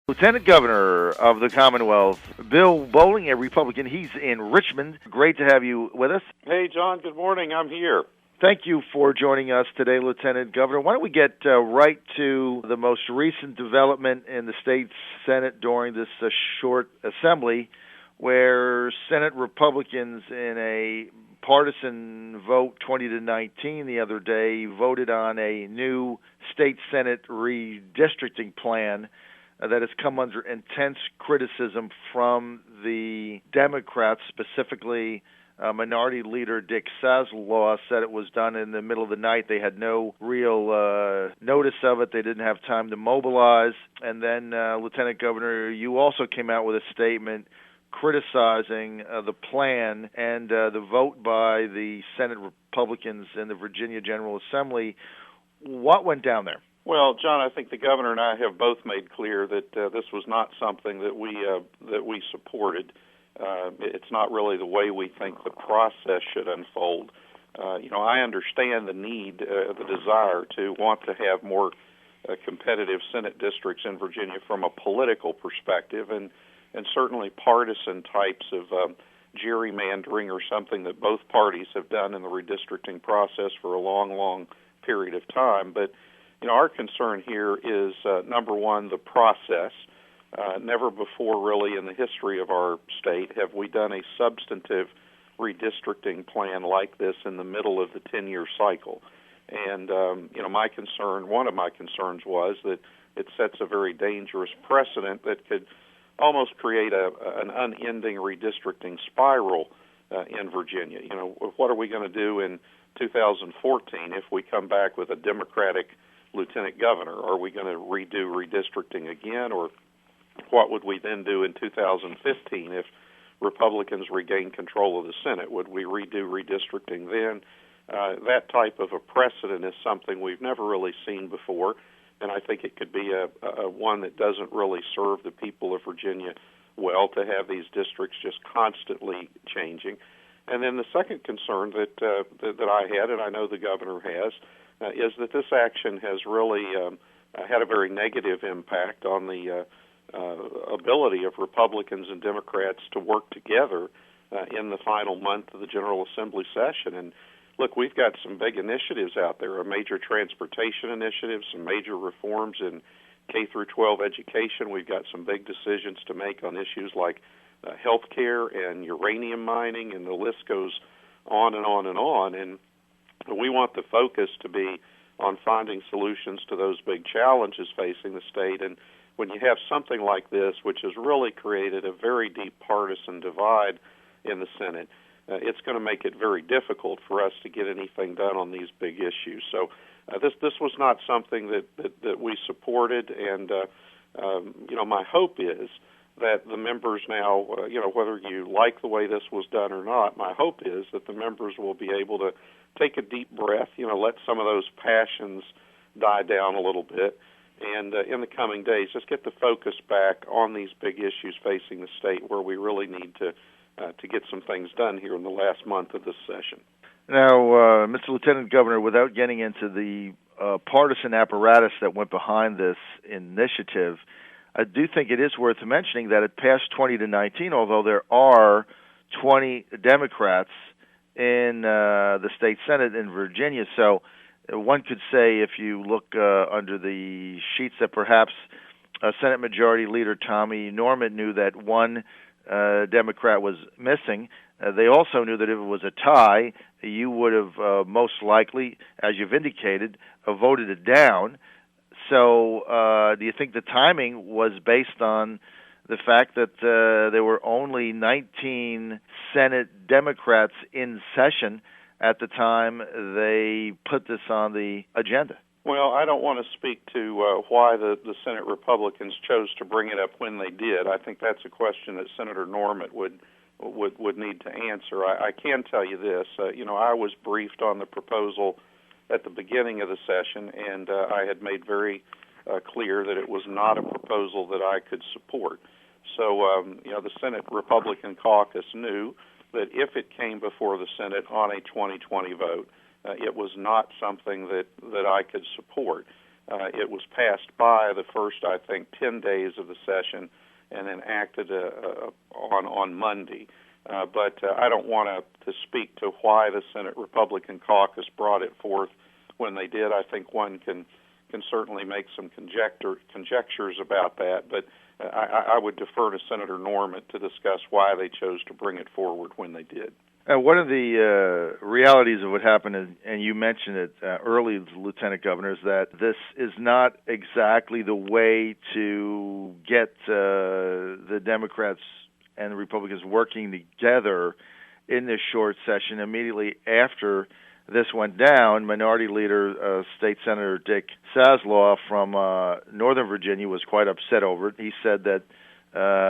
Lieutenant Governor of the Commonwealth, Bill Bolling, a Republican. He's in Richmond. Great to have you with us. Hey, John, good morning. I'm here. Thank you for joining us today, Lieutenant Governor. Why don't we get right to the most recent development in the state Senate during this short assembly, where Senate Republicans, in a partisan vote 20-19 the other day, voted on a new state Senate redistricting plan that has come under intense criticism from the Democrats, specifically Minority Leader Dick Saslaw said it was done in the middle of the night. They had no real notice of it. They didn't have time to mobilize. And then, Lieutenant Governor, you also came out with a statement criticizing the plan and the vote by the Senate Republicans in the Virginia General Assembly. What went down there? Well, John, I think the governor and I have both made clear that this was not something that we supported. It's not really the way we think the process should unfold. I understand the need, the desire to want to have more competitive Senate districts in Virginia from a political perspective, and certainly partisan types of gerrymandering or something that both parties have done in the redistricting process for a long, long period of time. But our concern here is, number one, the process. Never before, really, in the history of our state have we done a substantive redistricting plan like this in the middle of the 10-year cycle. And, my concern, one of my concerns was that it sets a very dangerous precedent that could almost create an unending redistricting spiral in Virginia. What are we going to do in 2014 if we come back with a Democratic lieutenant governor? Are we going to redo redistricting again, or what would we then do in 2015 if Republicans regain control of the Senate? Would we redo redistricting then? That type of a precedent is something we've never really seen before, and I think it could be a one that doesn't really serve the people of Virginia well, to have these districts just constantly changing. And then the second concern that I had, and I know the governor has, is that this action has really had a very negative impact on the ability of Republicans and Democrats to work together in the final month of the General Assembly session. And look, we've got some big initiatives out there, a major transportation initiative, some major reforms in K through 12 education. We've got some big decisions to make on issues like health care and uranium mining, and the list goes on and on and on. And we want the focus to be on finding solutions to those big challenges facing the state. And when you have something like this, which has really created a very deep partisan divide in the Senate, it's going to make it very difficult for us to get anything done on these big issues. So this was not something that we supported, and my hope is that the members now, whether you like the way this was done or not, my hope is that the members will be able to take a deep breath, let some of those passions die down a little bit, and in the coming days, just get the focus back on these big issues facing the state, where we really need to get some things done here in the last month of this session. Now, Mr. Lieutenant Governor, without getting into the partisan apparatus that went behind this initiative, I do think it is worth mentioning that it passed 20-19, although there are 20 Democrats in the state Senate in Virginia. So one could say, if you look under the sheets, that perhaps Senate Majority Leader Tommy Norman knew that one Democrat was missing. They also knew that if it was a tie, you would have most likely, as you've indicated, voted it down. So do you think the timing was based on the fact that there were only 19 Senate Democrats in session at the time they put this on the agenda? Well, I don't want to speak to why the Senate Republicans chose to bring it up when they did. I think that's a question that Senator Norman would need to answer. I can tell you this. I was briefed on the proposal at the beginning of the session, and I had made very clear that it was not a proposal that I could support. So, the Senate Republican caucus knew that if it came before the Senate on a 2020 vote, it was not something that I could support. It was passed by the first, I think, 10 days of the session and then acted on Monday. But I don't want to speak to why the Senate Republican caucus brought it forth when they did. I think one can certainly make some conjectures about that, but I would defer to Senator Norman to discuss why they chose to bring it forward when they did. One of the realities of what happened, and you mentioned it early, Lieutenant Governor, is that this is not exactly the way to get the Democrats and the Republicans working together in this short session. Immediately after this went down, Minority Leader State Senator Dick Sasloff from Northern Virginia was quite upset over it. He said that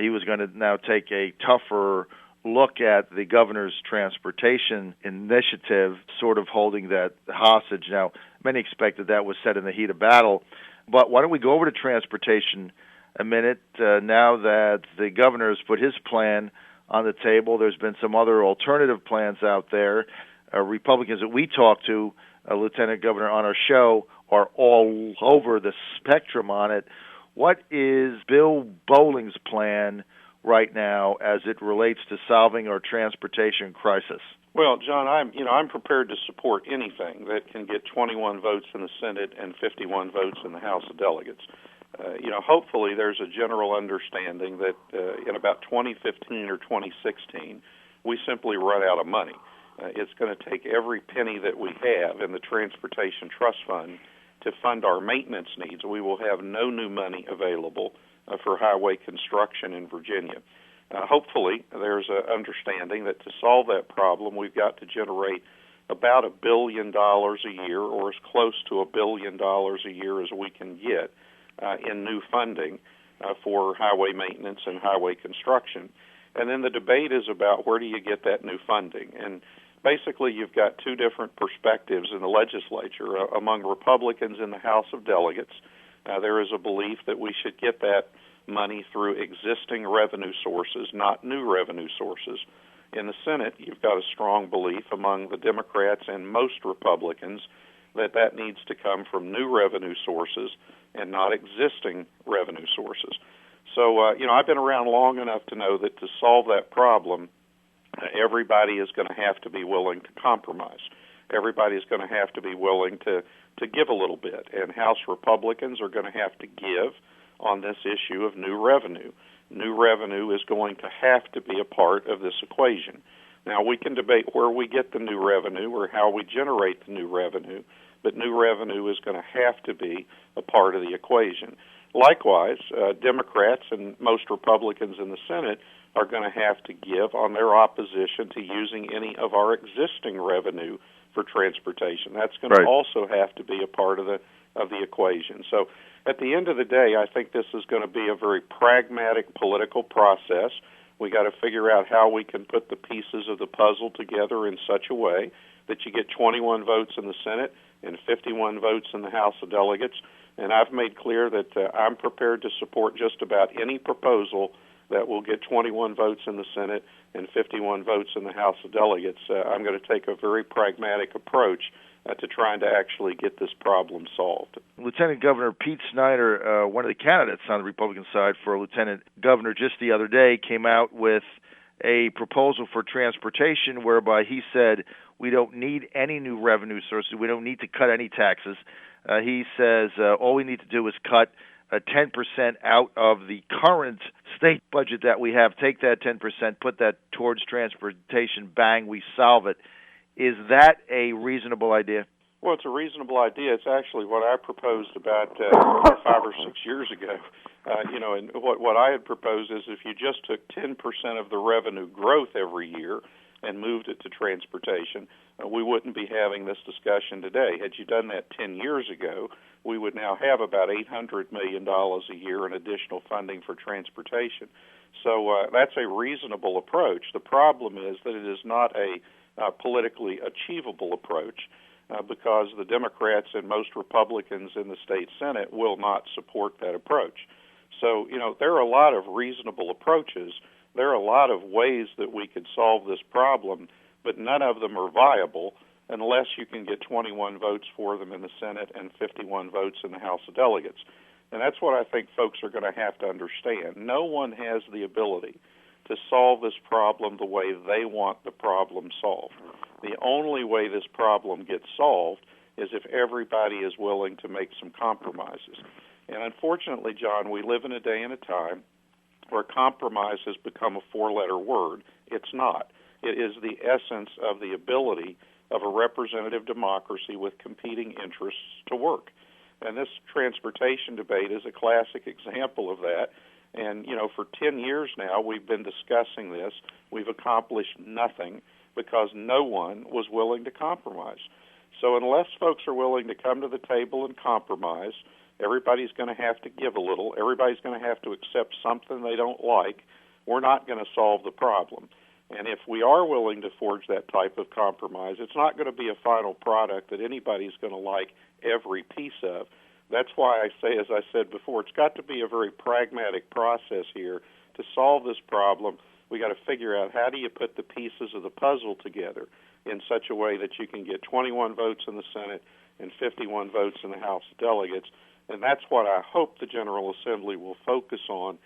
he was going to now take a tougher look at the governor's transportation initiative, sort of holding that hostage. Now, many expected that was set in the heat of battle, but why don't we go over to transportation a minute? Now that the governor has put his plan on the table, there's been some other alternative plans out there. Republicans that we talk to, Lieutenant Governor, on our show are all over the spectrum on it. What is Bill Bolling's plan right now as it relates to solving our transportation crisis? Well, John, I'm prepared to support anything that can get 21 votes in the Senate and 51 votes in the House of Delegates. Hopefully there's a general understanding that in about 2015 or 2016, we simply run out of money. It's going to take every penny that we have in the Transportation Trust Fund to fund our maintenance needs. We will have no new money available for highway construction in Virginia. Hopefully, there's an understanding that to solve that problem, we've got to generate about $1 billion a year, or as close to $1 billion a year as we can get in new funding for highway maintenance and highway construction. And then the debate is about where do you get that new funding. And basically, you've got two different perspectives in the legislature. Among Republicans in the House of Delegates, there is a belief that we should get that money through existing revenue sources, not new revenue sources. In the Senate, you've got a strong belief among the Democrats and most Republicans that that needs to come from new revenue sources and not existing revenue sources. So, I've been around long enough to know that to solve that problem, everybody is going to have to be willing to compromise. Everybody is going to have to be willing to give a little bit, and House Republicans are going to have to give on this issue of new revenue. New revenue is going to have to be a part of this equation. Now, we can debate where we get the new revenue or how we generate the new revenue, but new revenue is going to have to be a part of the equation. Likewise, Democrats and most Republicans in the Senate are going to have to give on their opposition to using any of our existing revenue for transportation. That's going to also have to be a part of the equation. So at the end of the day, I think this is going to be a very pragmatic political process. We got to figure out how we can put the pieces of the puzzle together in such a way that you get 21 votes in the Senate and 51 votes in the House of Delegates. And I've made clear that I'm prepared to support just about any proposal that will get 21 votes in the Senate and 51 votes in the House of Delegates. I'm going to take a very pragmatic approach to trying to actually get this problem solved. Lieutenant Governor Pete Snyder, one of the candidates on the Republican side for Lieutenant Governor, just the other day came out with a proposal for transportation whereby he said we don't need any new revenue sources, we don't need to cut any taxes. He says all we need to do is cut 10% out of the current state budget that we have. Take that 10%, put that towards transportation, bang, we solve it. Is that a reasonable idea? Well, it's a reasonable idea. It's actually what I proposed about 5 or 6 years ago. And what I had proposed is if you just took 10% of the revenue growth every year and moved it to transportation, we wouldn't be having this discussion today. Had you done that 10 years ago, we would now have about $800 million a year in additional funding for transportation. So that's a reasonable approach. The problem is that it is not a politically achievable approach because the Democrats and most Republicans in the state Senate will not support that approach. So, there are a lot of reasonable approaches. There are a lot of ways that we could solve this problem, but none of them are viable unless you can get 21 votes for them in the Senate and 51 votes in the House of Delegates. And that's what I think folks are going to have to understand. No one has the ability to solve this problem the way they want the problem solved. The only way this problem gets solved is if everybody is willing to make some compromises. And unfortunately, John, we live in a day and a time where compromise has become a four-letter word. It's not. It is the essence of the ability of a representative democracy with competing interests to work. And this transportation debate is a classic example of that. And, for 10 years now, we've been discussing this. We've accomplished nothing because no one was willing to compromise. So unless folks are willing to come to the table and compromise, everybody's going to have to give a little. Everybody's going to have to accept something they don't like. We're not going to solve the problem. And if we are willing to forge that type of compromise, it's not going to be a final product that anybody's going to like every piece of. That's why I say, as I said before, it's got to be a very pragmatic process here to solve this problem. We got to figure out how do you put the pieces of the puzzle together in such a way that you can get 21 votes in the Senate and 51 votes in the House of Delegates. And that's what I hope the General Assembly will focus on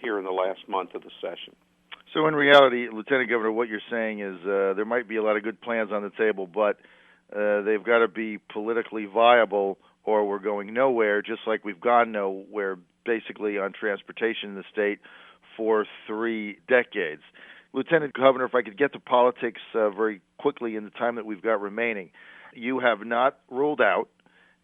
here in the last month of the session. So in reality, Lieutenant Governor, what you're saying is there might be a lot of good plans on the table, but they've got to be politically viable or we're going nowhere, just like we've gone nowhere basically on transportation in the state for 3 decades. Lieutenant Governor, if I could get to politics very quickly in the time that we've got remaining, you have not ruled out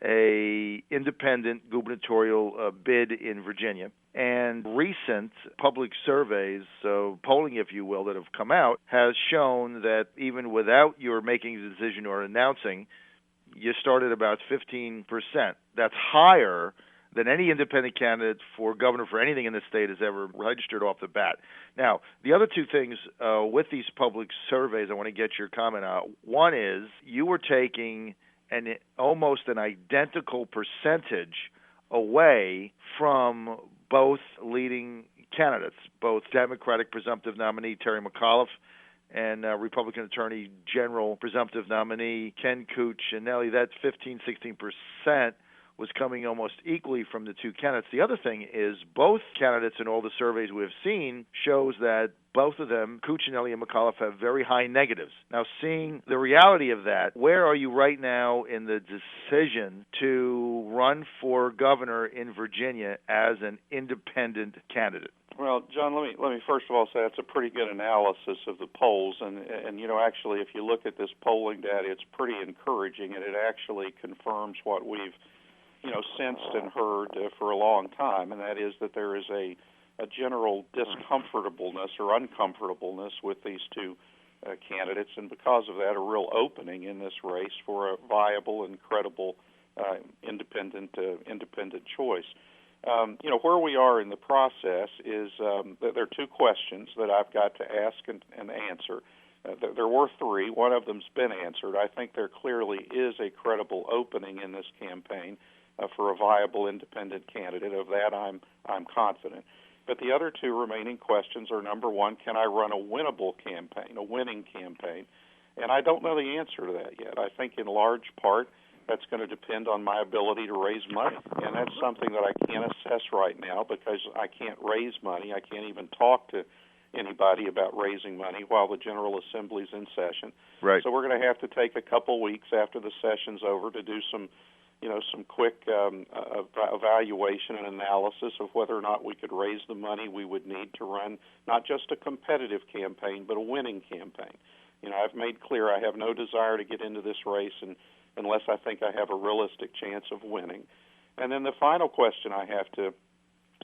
a independent gubernatorial bid in Virginia. And recent public surveys, so polling, if you will, that have come out, has shown that even without your making a decision or announcing, you started about 15%. That's higher than any independent candidate for governor for anything in the state has ever registered off the bat. Now, the other two things with these public surveys I want to get your comment on. One is you were taking almost an identical percentage away from both leading candidates, both Democratic presumptive nominee Terry McAuliffe and Republican Attorney General presumptive nominee Ken Cuccinelli. That 16% was coming almost equally from the two candidates. The other thing is both candidates in all the surveys we've seen shows that both of them, Cuccinelli and McAuliffe, have very high negatives. Now, seeing the reality of that, where are you right now in the decision to run for governor in Virginia as an independent candidate? Well, John, let me first of all say that's a pretty good analysis of the polls, and actually, if you look at this polling data, it's pretty encouraging, and it actually confirms what we've sensed and heard for a long time, and that is that there is a general discomfortableness or uncomfortableness with these two candidates, and because of that, a real opening in this race for a viable and credible independent choice. Where we are in the process is there are two questions that I've got to ask and answer. There were 3. One of them's been answered. I think there clearly is a credible opening in this campaign for a viable independent candidate. Of that, I'm confident. But the other 2 remaining questions are, number 1, can I run a winnable campaign, a winning campaign? And I don't know the answer to that yet. I think in large part that's going to depend on my ability to raise money. And that's something that I can't assess right now because I can't raise money. I can't even talk to anybody about raising money while the General Assembly's in session. Right. So we're going to have to take a couple weeks after the session's over to do some quick evaluation and analysis of whether or not we could raise the money we would need to run not just a competitive campaign, but a winning campaign. I've made clear I have no desire to get into this race unless I think I have a realistic chance of winning. And then the final question I have to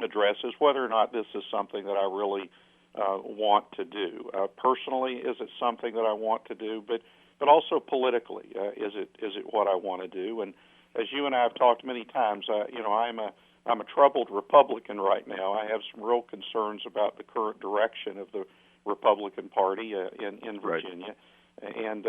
address is whether or not this is something that I really want to do. Personally, is it something that I want to do? But also politically, is it what I want to do? And as you and I have talked many times, I'm a troubled Republican right now. I have some real concerns about the current direction of the Republican Party in Virginia, right. And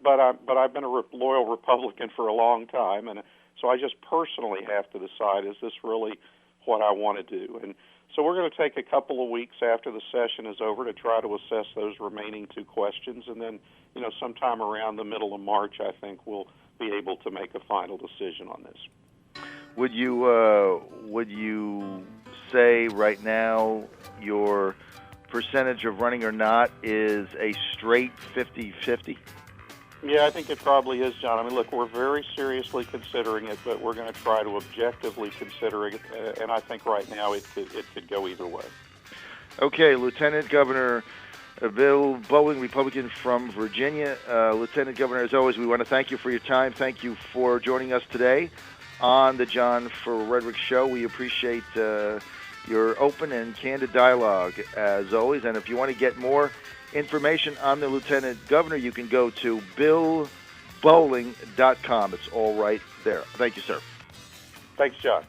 but I've been a loyal Republican for a long time, and so I just personally have to decide: is this really what I want to do? And So we're going to take a couple of weeks after the session is over to try to assess those remaining two questions, and then, sometime around the middle of March, I think we'll be able to make a final decision on this. Would you say right now your percentage of running or not is a straight 50-50? Yeah, I think it probably is, John. I mean, look, we're very seriously considering it, but we're going to try to objectively consider it, and I think right now it could go either way. Okay, Lieutenant Governor Bill Bolling, Republican from Virginia. Lieutenant Governor, as always, we want to thank you for your time. Thank you for joining us today on the John for Redrick Show. We appreciate your open and candid dialogue, as always. And if you want to get more information on the Lieutenant Governor, you can go to billbolling.com. It's all right there. Thank you, sir. Thanks, John.